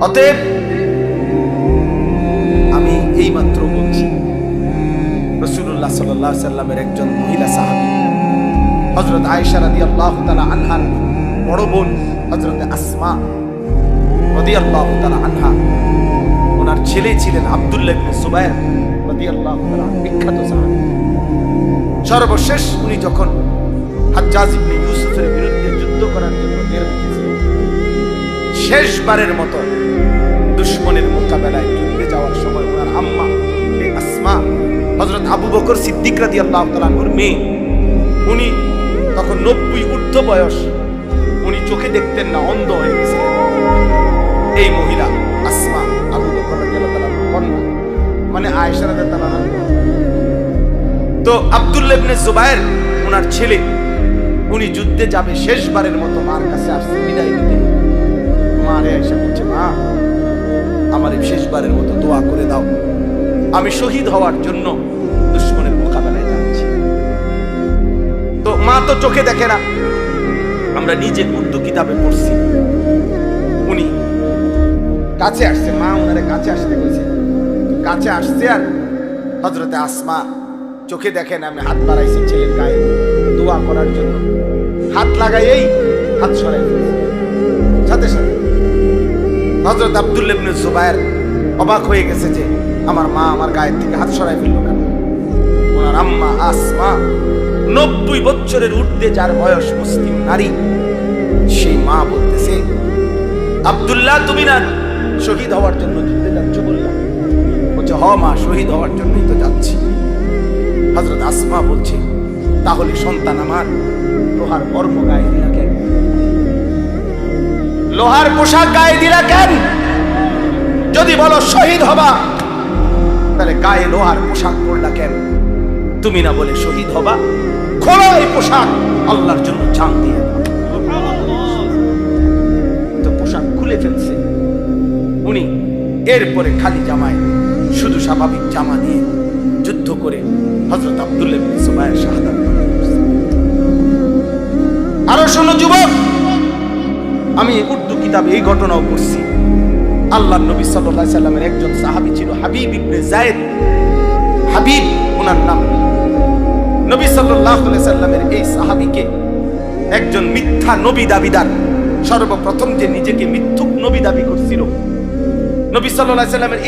অতএব আমি এইমাত্র বলছি, রাসূলুল্লাহ সাল্লাল্লাহু আলাইহি সাল্লামের একজন মহিলা সাহাবী হযরত আয়েশা রাদিয়াল্লাহু তাআলা আনহার বড় বোন হযরত আসমা রাদিয়াল্লাহু তাআলা আনহা, ওনার ছেলে ছিলেন আব্দুল্লাহ ইবনে জুবায়ের রাদিয়াল্লাহু তাআলা, বিখ্যাত সাহাবী। সর্বশেষ উনি যখন হাজ্জাজ ইবনে ইউসুফের বিরুদ্ধে যুদ্ধ করার জন্য বের হয়েছিলেন, শেষবারের মতো দুশমনের মোকাবেলায় যুদ্ধে যাওয়ার সময় ওনার আম্মা আসমা হযরত আবু বকর সিদ্দিক রাদিয়াল্লাহু তাআলা আনহুর মেয়ে, উনি তখন 90 ঊর্ধ্ব বয়স, উনি চোখে দেখতেন না, অন্ধ হয়ে গেছিলেন। এই মহিলা আসমা আবু বকর রাদিয়াল্লাহু তাআলা কন্যা, মানে আয়েশা রাদিয়াল্লাহু তাআলা। তো আব্দুল্লাহ ইবনে জুবায়ের ওনার ছেলে, উনি যুদ্ধে যাবে, শেষবারের মতো মার কাছে আসছে বিদায় নিতে। মারে আয়েশা বলছে, মা আমার শেষবারের মতো দোয়া করে দাও, আমি শহীদ হওয়ার জন্য দুশমনের মোকাবেলায় যাচ্ছি। তো মা তো চোখে দেখে না, আমরা নিজে উর্দু কিতাবে পড়ছি। উনি কাছে আসছে, মা ওনারে কাছে আসতে কইছে, কাছে আসছে আর হযরতে আসমা চোখে দেখেন, আমি হাত বাড়াইছি ছেলের গায়ে দোয়া করার জন্য, হাত লাগাইয়েই হাত সরাই সাথে সাথে হযরত আব্দুল্লাহ ইবনে জুবায়ের অবাক হয়ে গেছে যে আমার মা আমার গায়ের থেকে হাত সরাই ফেললো কেন। ওনার আম্মা আসমা 90 বছরের ঊর্ধ্বে যার বয়স, মুসলিম নারী, সেই মা বলতেছে, আব্দুল্লাহ তুমি না শহীদ হওয়ার জন্য যুদ্ধে যাচ্ছ বললাম? বলছে, হ মা, শহীদ হওয়ার জন্যই তো যাচ্ছি। হযরত আসমা বলছে, তাহলে সন্তান আমার লোহার বর্ম গায়ে দিলা কেন? লোহার পোশাক গায়ে দিলা কেন? যদি বলো শহীদ হবা, তাহলে গায়ে লোহার পোশাক পরলা কেন? তুমি না বলে শহীদ হবা, খোলো এই পোশাক, আল্লাহর জন্য জান দিয়ে দাও। তো পোশাক খুলে ফেলছে উনি। এরপরে খালি জামায়, শুধু স্বাভাবিক জামা নিয়ে যুদ্ধ করে হযরত আব্দুল্লাহ ইবনে জুবায়ের শাহাদাত বরণ করেছে। আরো শোনো যুবক, আমি উর্দু কিতাবে এই ঘটনাও পড়ছি। আল্লাহর নবী সাল্লাল্লাহু আলাইহি সাল্লামের একজন সাহাবী ছিল হাবিব ইবনে যায়েদ, হাবিব ওনার নাম। নবী সাল্লাল্লাহু আলাইহি সাল্লামের এই সাহাবীকে একজন মিথ্যা নবী দাবিদার, সর্বপ্রথম যে নিজেকে মিথ্যুক নবী দাবি করছিল, নবী সাল্লাল্লাহু আলাইহি সাল্লামের